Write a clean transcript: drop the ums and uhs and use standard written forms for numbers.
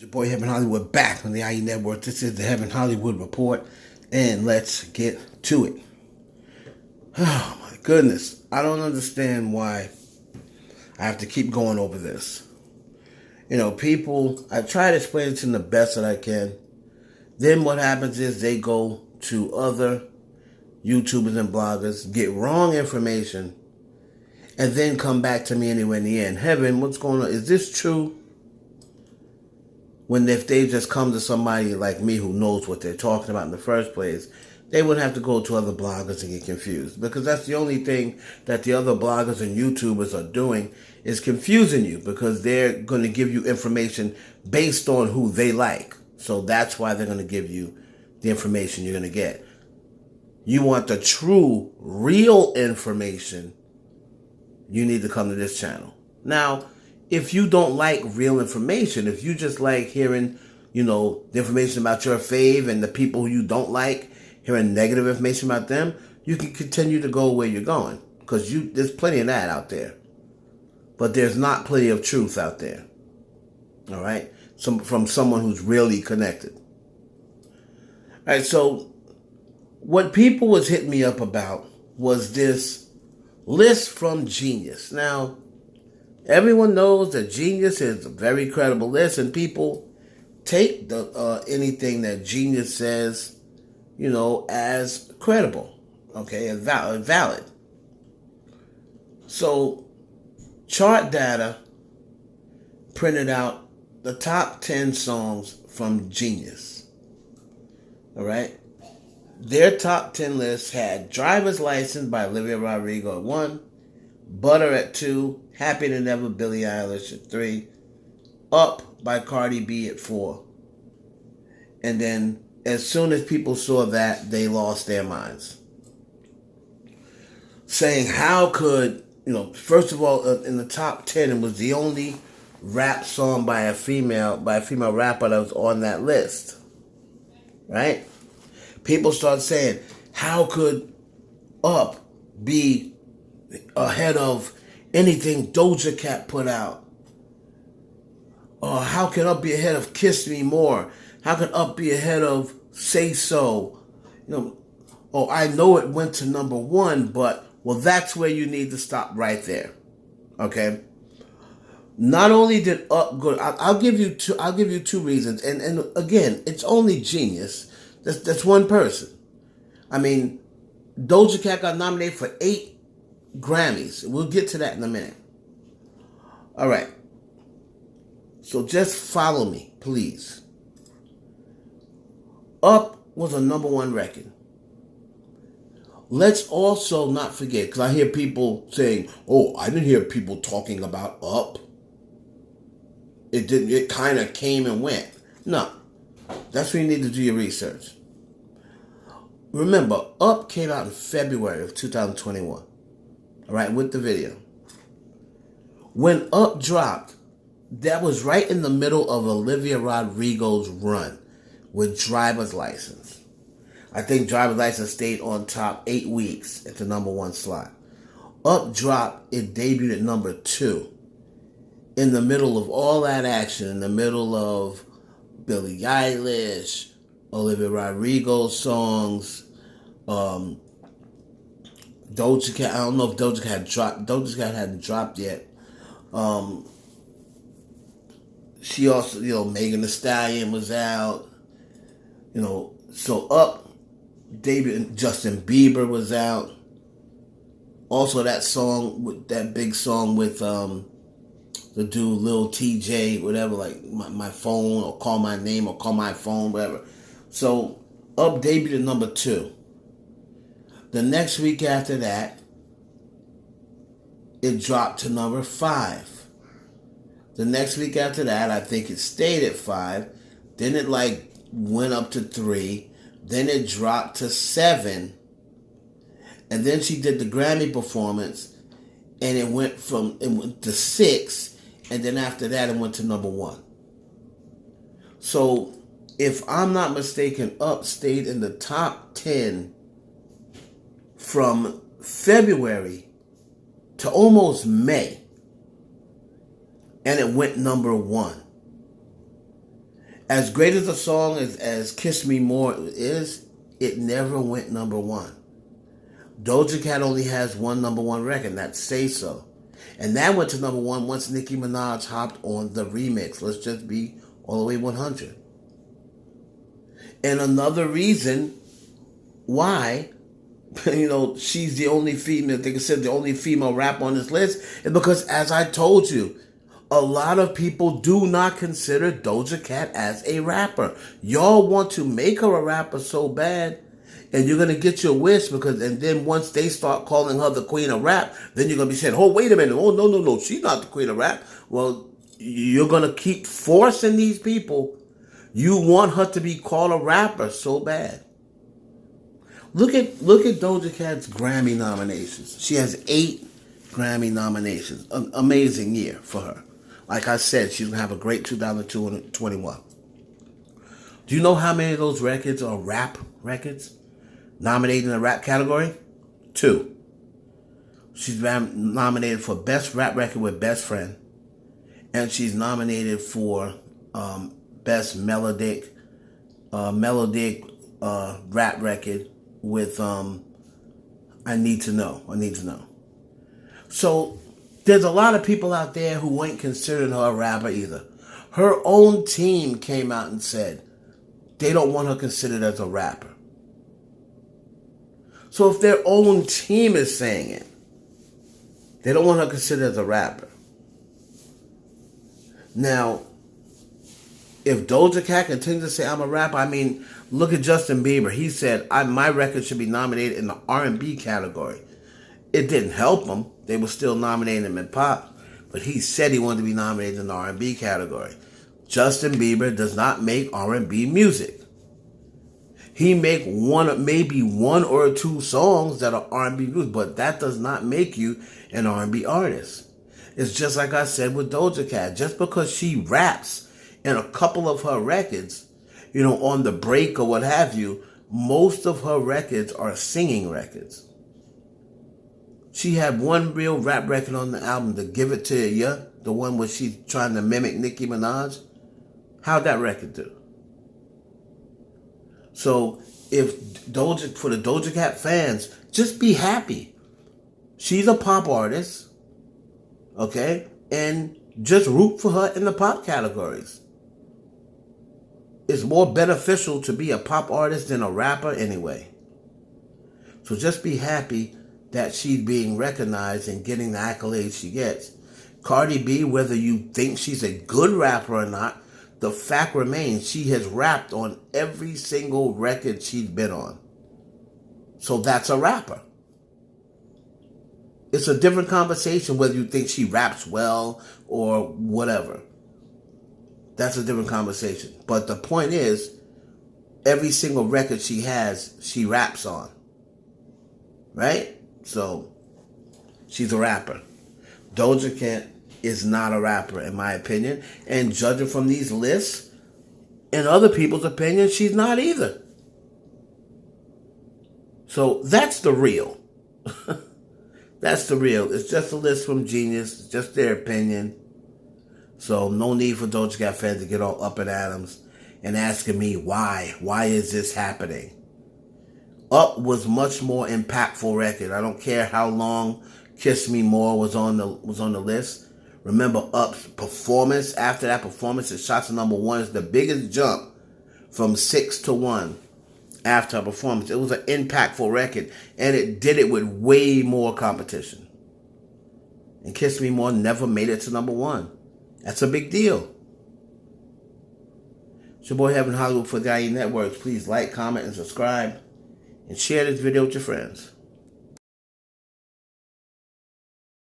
Your boy Heaven Hollywood back on the IE Network. This is the Heaven Hollywood Report, and let's get to it. Oh my goodness. I don't understand why I have to keep going over this. You know, people, I try to explain it to them the best that I can. Then what happens is they go to other YouTubers and bloggers, get wrong information, and then come back to me anyway in the end. Heaven, what's going on? Is this true? When if they just come to somebody like me who knows what they're talking about in the first place, they wouldn't have to go to other bloggers and get confused. Because that's the only thing that the other bloggers and YouTubers are doing is confusing you, because they're going to give you information based on who they like. So that's why they're going to give you the information you're going to get. You want the true, real information, you need to come to this channel. Now, if you don't like real information, if you just like hearing, the information about your fave and the people who you don't like, hearing negative information about them, you can continue to go where you're going, because there's plenty of that out there. But there's not plenty of truth out there. All right? From someone who's really connected. All right, so what people was hitting me up about was this list from Genius. Now, everyone knows that Genius is a very credible list, and people take the anything that Genius says, as credible, okay, as valid. So, Chart Data printed out the top 10 songs from Genius. All right? Their top 10 list had Driver's License by Olivia Rodrigo at 1, Butter at 2, Happy to Never, Billie Eilish at 3, Up by Cardi B at 4. And then as soon as people saw that, they lost their minds. Saying, how could, first of all, in the top 10, it was the only rap song by a female rapper that was on that list. Right? People start saying, how could Up be ahead of anything DoJaCat put out? Or how can Up be ahead of Kiss Me More? How can Up be ahead of Say So? I know it went to number 1, but, well, that's where you need to stop right there. Okay? Not only did Up go, I'll give you two reasons. And again, it's only Genius. That's one person. I mean, DoJaCat got nominated for 8 Grammys. We'll get to that in a minute. All right. So just follow me, please. Up was a number 1 record. Let's also not forget, because I hear people saying, oh, I didn't hear people talking about Up. It kind of came and went. No. That's where you need to do your research. Remember, Up came out in February of 2021. All right, with the video. When Up dropped, that was right in the middle of Olivia Rodrigo's run with Driver's License. I think Driver's License stayed on top 8 weeks at the number 1 slot. Up dropped, it debuted at number 2. In the middle of all that action, in the middle of Billie Eilish, Olivia Rodrigo songs, DoJaCat. I don't know if DoJaCat had dropped. DoJaCat hadn't dropped yet. She also, Megan Thee Stallion was out. So Up, David, Justin Bieber was out. Also, that big song with the dude Lil TJ, whatever, like my phone, or Call My Name, or Call My Phone, whatever. So Up debuted at number 2. The next week after that, it dropped to number 5. The next week after that, I think it stayed at 5. Then it went up to 3. Then it dropped to 7. And then she did the Grammy performance, and it went to 6. And then after that, it went to number 1. So, if I'm not mistaken, Up stayed in the top 10 from February to almost May. And it went number 1. As great as a song as Kiss Me More is, it never went number one. Doja Cat only has one number one record, that's Say So. And that went to number one once Nicki Minaj hopped on the remix. Let's just be all the way 100. And another reason why, she's the only female, they consider the only female rapper on this list, is because, as I told you, a lot of people do not consider Doja Cat as a rapper. Y'all want to make her a rapper so bad, and you're going to get your wish and then once they start calling her the queen of rap, then you're going to be saying, oh, wait a minute. Oh, no, she's not the queen of rap. Well, you're going to keep forcing these people. You want her to be called a rapper so bad. Look at Doja Cat's Grammy nominations. She has 8 Grammy nominations. An amazing year for her. Like I said, she's going to have a great 2021. Do you know how many of those records are rap records? Nominated in the rap category? 2. She's nominated for Best Rap Record with Best Friend. And she's nominated for Best Melodic Rap Record with I Need to Know. So there's a lot of people out there who ain't considering her a rapper either. Her own team came out and said they don't want her considered as a rapper. So if their own team is saying it, they don't want her considered as a rapper. Now, if Doja Cat continues to say I'm a rapper, look at Justin Bieber. He said my record should be nominated in the R&B category. It didn't help him. They were still nominating him in pop, but he said he wanted to be nominated in the R&B category. Justin Bieber does not make R&B music. He make maybe one or two songs that are R&B music, but that does not make you an R&B artist. It's just like I said with Doja Cat. Just because she raps in a couple of her records, on the break or what have you, most of her records are singing records. She had one real rap record on the album, the Give It To Ya, the one where she's trying to mimic Nicki Minaj. How'd that record do? So for the Doja Cat fans, just be happy. She's a pop artist, okay? And just root for her in the pop categories. It's more beneficial to be a pop artist than a rapper anyway. So just be happy that she's being recognized and getting the accolades she gets. Cardi B, whether you think she's a good rapper or not, the fact remains she has rapped on every single record she's been on. So that's a rapper. It's a different conversation whether you think she raps well or whatever. That's a different conversation. But the point is, every single record she has, she raps on. Right? So, she's a rapper. Doja Cat is not a rapper, in my opinion. And judging from these lists, in other people's opinion, she's not either. So, that's the real. That's the real. It's just a list from Genius. It's just their opinion. So, no need for Doja Cat fans to get all up in atoms and asking me why. Why is this happening? Up was much more impactful record. I don't care how long Kiss Me More was on the list. Remember, Up's performance, after that performance, it shot to number 1. It's the biggest jump from 6 to 1 after a performance. It was an impactful record, and it did it with way more competition. And Kiss Me More never made it to number 1. That's a big deal. It's your boy Heaven Hollywood for the IE Networks. Please like, comment, and subscribe. And share this video with your friends.